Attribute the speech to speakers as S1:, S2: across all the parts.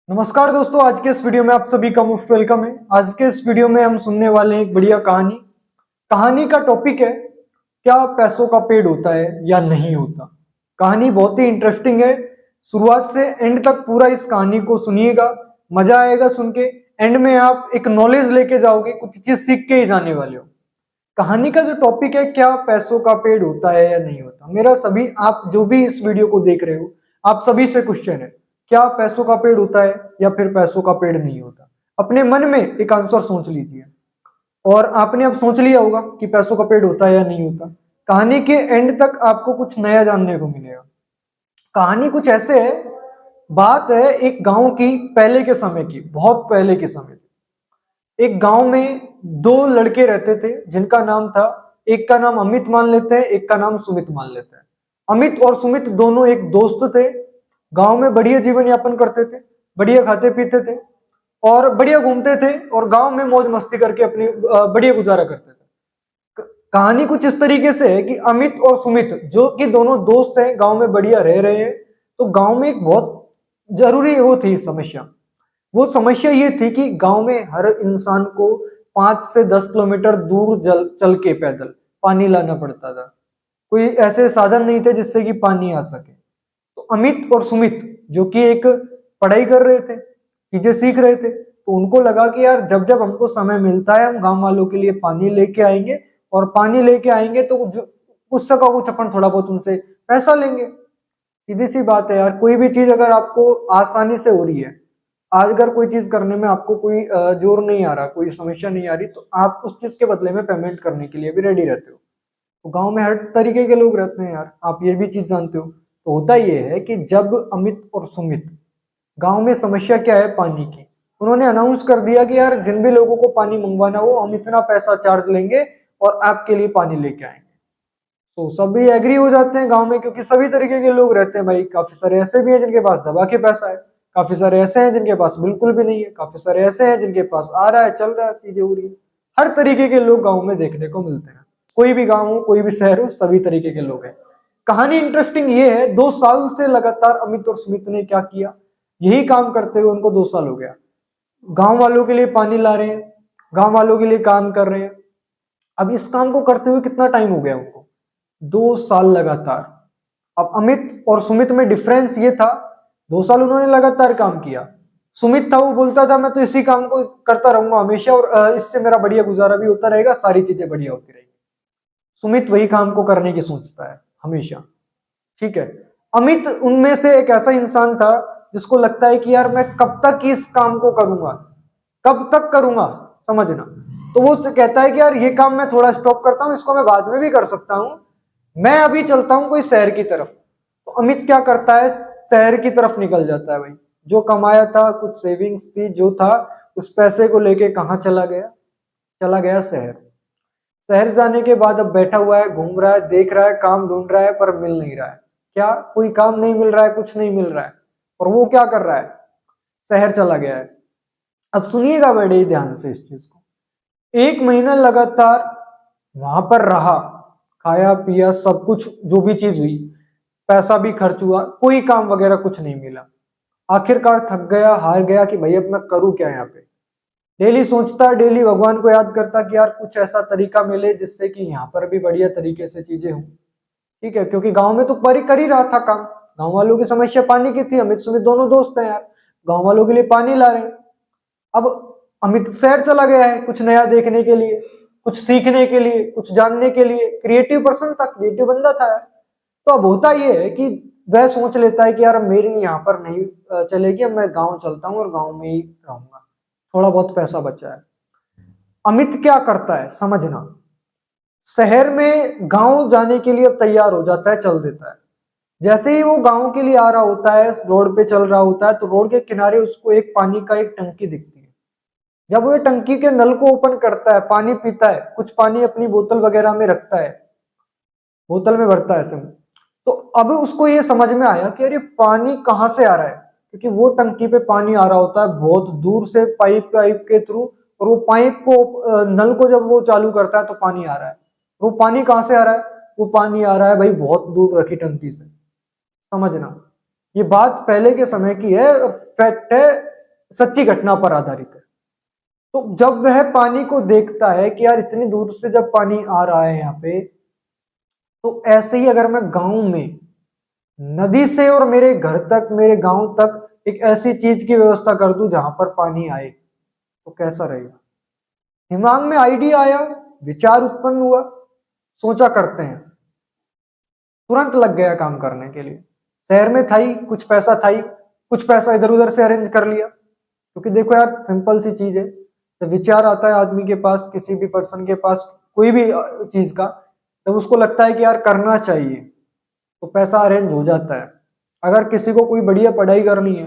S1: नमस्कार दोस्तों, आज के इस वीडियो में आप सभी का मोस्ट वेलकम है। आज के इस वीडियो में हम सुनने वाले हैं एक बढ़िया कहानी। कहानी का टॉपिक है, क्या पैसों का पेड़ होता है या नहीं होता। कहानी बहुत ही इंटरेस्टिंग है। शुरुआत से एंड तक पूरा इस कहानी को सुनिएगा, मजा आएगा सुन के। एंड में आप एक नॉलेज लेके जाओगे, कुछ चीज सीख के ही जाने वाले हो। कहानी का जो टॉपिक है, क्या पैसों का पेड़ होता है या नहीं होता। मेरा सभी आप जो भी इस वीडियो को देख रहे हो, आप सभी से क्वेश्चन है, क्या पैसों का पेड़ होता है या फिर पैसों का पेड़ नहीं होता। अपने मन में एक आंसर सोच लीजिए। और आपने अब सोच लिया होगा कि पैसों का पेड़ होता है या नहीं होता। कहानी के एंड तक आपको कुछ नया जानने को मिलेगा। कहानी कुछ ऐसे है, बात है एक गांव की, पहले के समय की, बहुत पहले के समय की। एक गांव में दो लड़के रहते थे जिनका नाम था, एक का नाम अमित मान लेते हैं, एक का नाम सुमित मान लेते हैं। अमित और सुमित दोनों एक दोस्त थे। गांव में बढ़िया जीवन यापन करते थे, बढ़िया खाते पीते थे और बढ़िया घूमते थे और गांव में मौज मस्ती करके अपनी बढ़िया गुजारा करते थे। कहानी कुछ इस तरीके से है कि अमित और सुमित जो कि दोनों दोस्त हैं, गांव में बढ़िया रह रहे हैं। तो गांव में एक बहुत जरूरी वो थी समस्या। वो समस्या ये थी कि गांव में हर इंसान को 5 से 10 किलोमीटर दूर चल के पैदल पानी लाना पड़ता था। कोई ऐसे साधन नहीं थे जिससे कि पानी आ सके। तो अमित और सुमित जो कि एक पढ़ाई कर रहे थे, चीजें सीख रहे थे, तो उनको लगा कि यार जब जब हमको समय मिलता है हम गांव वालों के लिए पानी लेके आएंगे। और पानी लेके आएंगे तो कुछ सका कुछ अपन थोड़ा बहुत उनसे पैसा लेंगे। सीधी सी बात है यार, कोई भी चीज अगर आपको आसानी से हो रही है, आज अगर कोई चीज करने में आपको कोई जोर नहीं आ रहा, कोई समस्या नहीं आ रही, तो आप उस चीज के बदले में पेमेंट करने के लिए भी रेडी रहते हो। तो गांव में हर तरीके के लोग रहते हैं यार, आप ये भी चीज जानते हो। तो होता ये है कि जब अमित और सुमित, गांव में समस्या क्या है, पानी की, उन्होंने अनाउंस कर दिया कि यार जिन भी लोगों को पानी मंगवाना हो हम इतना पैसा चार्ज लेंगे और आपके लिए पानी लेके आएंगे। तो सभी एग्री हो जाते हैं गांव में, क्योंकि सभी तरीके के लोग रहते हैं भाई। काफी सारे ऐसे भी हैं जिनके पास दबा के पैसा है, काफी सारे ऐसे हैं जिनके पास बिल्कुल भी नहीं है, काफी सारे ऐसे हैं जिनके पास आ रहा है, चल रहा है, चीजें हो रही है। हर तरीके के लोग गाँव में देखने को मिलते हैं। कोई भी गाँव हो, कोई भी शहर हो, सभी तरीके के लोग हैं। कहानी इंटरेस्टिंग ये है, 2 साल से लगातार अमित और सुमित ने क्या किया, यही काम करते हुए उनको 2 साल हो गया। गांव वालों के लिए पानी ला रहे हैं, गांव वालों के लिए काम कर रहे हैं। अब इस काम को करते हुए कितना टाइम हो गया उनको, 2 साल लगातार। अब अमित और सुमित में डिफरेंस ये था, 2 साल उन्होंने लगातार काम किया। सुमित था वो बोलता था मैं तो इसी काम को करता रहूंगा हमेशा और इससे मेरा बढ़िया गुजारा भी होता रहेगा, सारी चीजें बढ़िया होती रहेगी। सुमित वही काम को करने की सोचता है हमेशा, ठीक है। अमित उनमें से एक ऐसा इंसान था जिसको लगता है कि यार मैं कब तक इस काम को करूंगा, कब तक करूंगा, समझना। तो वो कहता है कि यार ये काम मैं थोड़ा स्टॉप करता हूं, इसको मैं बाद में भी कर सकता हूं, मैं अभी चलता हूं कोई शहर की तरफ। तो अमित क्या करता है, शहर की तरफ निकल जाता है भाई। जो कमाया था, कुछ सेविंग्स थी जो था, उस पैसे को लेके कहाँ चला गया, चला गया शहर। शहर जाने के बाद अब बैठा हुआ है, घूम रहा है, देख रहा है, काम ढूंढ रहा है पर मिल नहीं रहा है। क्या कोई काम नहीं मिल रहा है, कुछ नहीं मिल रहा है। और वो क्या कर रहा है, शहर चला गया है। अब सुनिएगा बड़े ध्यान से इस चीज को। 1 महीना लगातार वहां पर रहा, खाया पिया सब कुछ, जो भी चीज हुई, पैसा भी खर्च हुआ, कोई काम वगैरह कुछ नहीं मिला। आखिरकार थक गया, हार गया कि भाई अब मैं करूं क्या यहाँ पे। डेली सोचता, डेली भगवान को याद करता कि यार कुछ ऐसा तरीका मिले जिससे कि यहाँ पर भी बढ़िया तरीके से चीजें हों, ठीक है। क्योंकि गांव में तो कर ही रहा था काम। गांव वालों की समस्या पानी की थी, अमित सुमित दोनों दोस्त हैं यार, गांव वालों के लिए पानी ला रहे हैं। अब अमित शहर चला गया है कुछ नया देखने के लिए, कुछ सीखने के लिए, कुछ जानने के लिए। क्रिएटिव पर्सन था, क्रिएटिव बंदा था यार। तो अब होता ये है कि वह सोच लेता है कि यार मेरी यहाँ पर नहीं चलेगी, अब मैं गांव चलता हूँ और गांव में ही रहूंगा, थोड़ा बहुत पैसा बचा है। अमित क्या करता है समझना, शहर में गांव जाने के लिए तैयार हो जाता है, चल देता है। जैसे ही वो गांव के लिए आ रहा होता है, रोड पे चल रहा होता है, तो रोड के किनारे उसको एक पानी का एक टंकी दिखती है। जब वो टंकी के नल को ओपन करता है, पानी पीता है, कुछ पानी अपनी बोतल वगैरह में रखता है, बोतल में भरता है सब। तो अब उसको ये समझ में आया कि यार ये पानी कहाँ से आ रहा है, क्योंकि वो टंकी पे पानी आ रहा होता है बहुत दूर से, पाइप पाइप के थ्रू। और वो पाइप को नल को जब वो चालू करता है तो पानी आ रहा है। वो पानी कहाँ से आ रहा है, वो पानी आ रहा है भाई बहुत दूर रखी टंकी से, समझना। ये बात पहले के समय की है, फैक्ट है, सच्ची घटना पर आधारित है। तो जब वह पानी को देखता है कि यार इतनी दूर से जब पानी आ रहा है यहाँ पे, तो ऐसे ही अगर मैं गांव में नदी से और मेरे घर तक, मेरे गांव तक एक ऐसी चीज की व्यवस्था कर दूं जहां पर पानी आए, तो कैसा रहेगा। दिमाग में आइडिया आया, विचार उत्पन्न हुआ, सोचा करते हैं, तुरंत लग गया काम करने के लिए। शहर में था ही, कुछ पैसा था ही, कुछ पैसा इधर उधर से अरेंज कर लिया। क्योंकि देखो यार, सिंपल सी चीज है, जब विचार आता है आदमी के पास, किसी भी पर्सन के पास कोई भी चीज का, जब उसको लगता है कि यार करना चाहिए, तो पैसा अरेंज हो जाता है। अगर किसी को कोई बढ़िया पढ़ाई करनी है,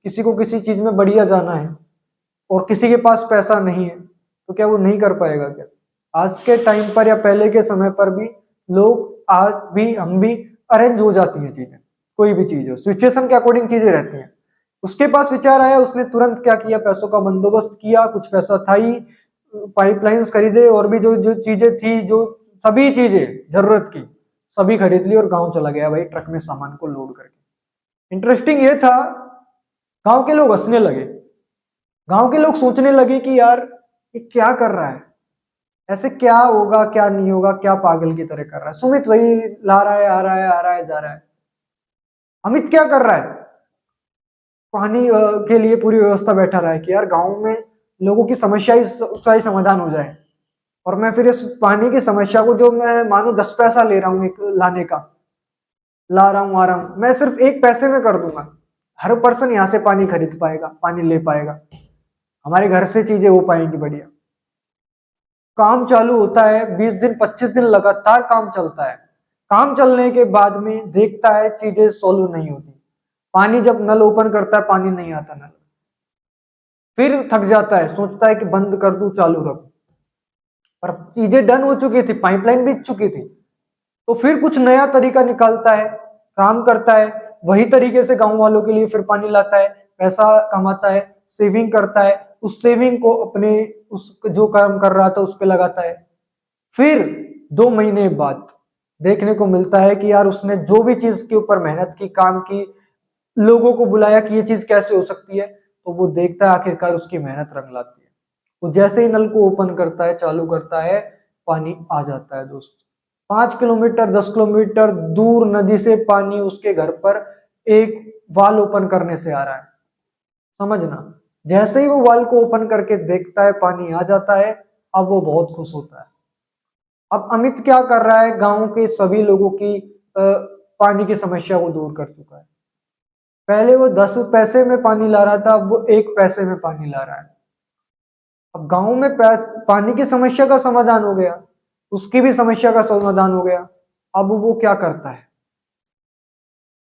S1: किसी को किसी चीज में बढ़िया जाना है, और किसी के पास पैसा नहीं है, तो क्या वो नहीं कर पाएगा क्या। आज के टाइम पर या पहले के समय पर भी लोग, आज भी, हम भी अरेंज हो जाती हैं चीजें। कोई भी चीज हो, सिचुएशन के अकॉर्डिंग चीजें रहती हैं। उसके पास विचार आया, उसने तुरंत क्या किया, पैसों का बंदोबस्त किया, कुछ पैसा था ही, पाइपलाइंस खरीदे, और भी जो जो चीजें थी, जो सभी चीजें जरूरत की सभी खरीद ली, और गांव चला गया भाई ट्रक में सामान को लोड करके। इंटरेस्टिंग ये था, गांव के लोग हंसने लगे, गांव के लोग सोचने लगे कि यार ये क्या कर रहा है, ऐसे क्या होगा, क्या नहीं होगा, क्या पागल की तरह कर रहा है। सुमित वही ला रहा है, आ रहा है, आ रहा है, जा रहा है। अमित क्या कर रहा है, पानी के लिए पूरी व्यवस्था बैठा रहा है कि यार गांव में लोगों की समस्या ही समाधान हो जाए, और मैं फिर इस पानी की समस्या को, जो मैं मानो 10 पैसा ले रहा हूँ एक लाने का, ला रहा हूँ, आ रहा हूँ, मैं सिर्फ 1 पैसे में कर दूंगा। हर पर्सन यहाँ से पानी खरीद पाएगा, पानी ले पाएगा, हमारे घर से चीजें हो पाएंगी बढ़िया। काम चालू होता है, 20 दिन 25 दिन लगातार काम चलता है। काम चलने के बाद में देखता है चीजें सोल्व नहीं होती। पानी जब नल ओपन करता है, पानी नहीं आता नल, फिर थक जाता है, सोचता है कि बंद कर दूं, चालू रखूं, पर चीजें डन हो चुकी थी, पाइपलाइन बीत चुकी थी। तो फिर कुछ नया तरीका निकालता है, काम करता है, वही तरीके से गांव वालों के लिए फिर पानी लाता है, पैसा कमाता है, सेविंग करता है, उस सेविंग को अपने उस जो काम कर रहा था उस पर लगाता है। फिर 2 महीने बाद देखने को मिलता है कि यार उसने जो भी चीज के ऊपर मेहनत की, काम की, लोगों को बुलाया कि ये चीज कैसे हो सकती है, तो वो देखता है आखिरकार उसकी मेहनत रंग लाती है। वो जैसे ही नल को ओपन करता है, चालू करता है, पानी आ जाता है दोस्त। 5 किलोमीटर 10 किलोमीटर दूर नदी से पानी उसके घर पर एक वाल ओपन करने से आ रहा है। समझना, जैसे ही वो वाल को ओपन करके देखता है, पानी आ जाता है, अब वो बहुत खुश होता है। अब अमित क्या कर रहा है, गांव के सभी लोगों की पानी की समस्या को दूर कर चुका है। पहले वो 10 पैसे में पानी ला रहा था, अब वो 1 पैसे में पानी ला रहा है। अब गांव में पानी की समस्या का समाधान हो गया, उसकी भी समस्या का समाधान हो गया। अब वो क्या करता है,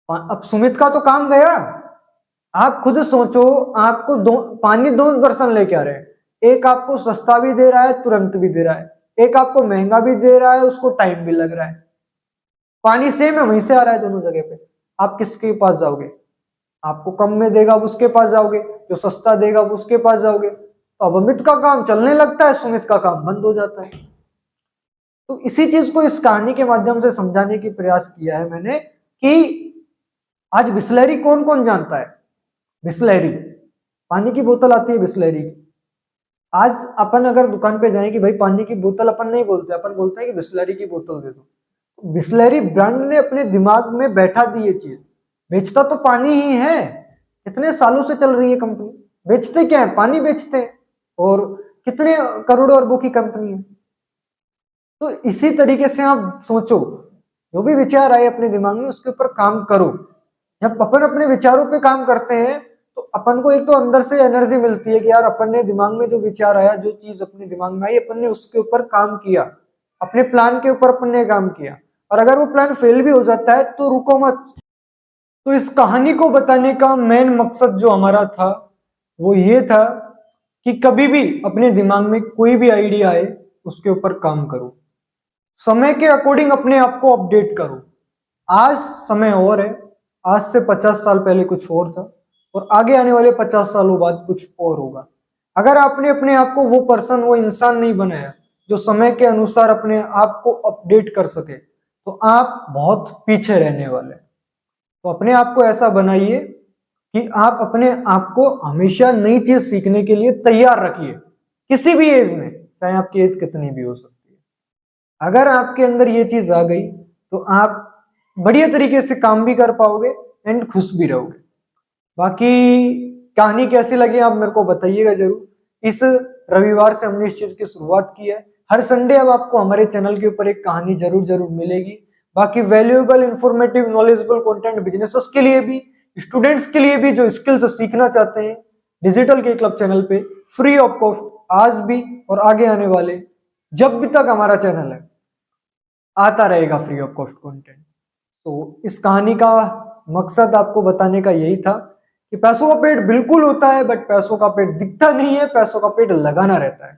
S1: अब सुमित का तो काम गया। आप खुद सोचो, आपको पानी 2 पर्सन लेके आ रहे हैं, एक आपको सस्ता भी दे रहा है, तुरंत भी दे रहा है, एक आपको महंगा भी दे रहा है, उसको टाइम भी लग रहा है। पानी सेम है, वहीं से आ रहा है दोनों जगह पे। आप किसके पास जाओगे, आपको कम में देगा उसके पास जाओगे, जो सस्ता देगा उसके पास जाओगे। तो अब अमित का काम चलने लगता है, सुमित का काम बंद हो जाता है। तो इसी चीज को इस कहानी के माध्यम से समझाने की प्रयास किया है मैंने कि आज बिस्लरी कौन कौन जानता है। बिस्लरी, पानी की बोतल आती है बिस्लरी की। आज अपन अगर दुकान पे जाए कि भाई पानी की बोतल, अपन नहीं बोलते, अपन बोलते हैं कि बिस्लरी की बोतल दे दो। बिस्लरी ब्रांड ने अपने दिमाग में बैठा दी ये चीज, बेचता तो पानी ही है, इतने सालों से चल रही है कंपनी, बेचते क्या है, पानी बेचते हैं, और कितने करोड़ों अरबों की कंपनी है। तो इसी तरीके से आप सोचो, जो भी विचार आए अपने दिमाग में उसके ऊपर काम करो। जब अपन अपने विचारों पे काम करते हैं तो अपन को एक तो अंदर से एनर्जी मिलती है कि यार अपन ने दिमाग में जो विचार आया, जो चीज अपने दिमाग में आई, अपन ने उसके ऊपर काम किया, अपने प्लान के ऊपर अपन ने काम किया। और अगर वो प्लान फेल भी हो जाता है तो रुको मत। तो इस कहानी को बताने का मेन मकसद जो हमारा था वो ये था कि कभी भी अपने दिमाग में कोई भी आइडिया आए उसके ऊपर काम करो, समय के अकॉर्डिंग अपने आप को अपडेट करो। आज समय और है, आज से 50 साल पहले कुछ और था, और आगे आने वाले 50 सालों बाद कुछ और होगा। अगर आपने अपने आप को वो पर्सन, वो इंसान नहीं बनाया जो समय के अनुसार अपने आप को अपडेट कर सके, तो आप बहुत पीछे रहने वाले। तो अपने आप को ऐसा बनाइए कि आप अपने आप को हमेशा नई चीज सीखने के लिए तैयार रखिए, किसी भी एज में, चाहे आपकी एज कितनी भी हो सकती है। अगर आपके अंदर ये चीज आ गई तो आप बढ़िया तरीके से काम भी कर पाओगे एंड खुश भी रहोगे। बाकी कहानी कैसी लगी आप मेरे को बताइएगा जरूर। इस रविवार से हमने इस चीज की शुरुआत की है। हर संडे अब आपको हमारे चैनल के ऊपर एक कहानी जरूर जरूर मिलेगी। बाकी valuable, informative, knowledgeable content businesses के लिए भी, स्टूडेंट्स के लिए भी जो स्किल्स सीखना चाहते हैं, डिजिटल के क्लब चैनल पे फ्री ऑफ कॉस्ट आज भी और आगे आने वाले जब भी तक हमारा चैनल है आता रहेगा फ्री ऑफ कॉस्ट कंटेंट। तो इस कहानी का मकसद आपको बताने का यही था कि पैसों का पेट बिल्कुल होता है, बट पैसों का पेट दिखता नहीं है, पैसों का पेट लगाना रहता है।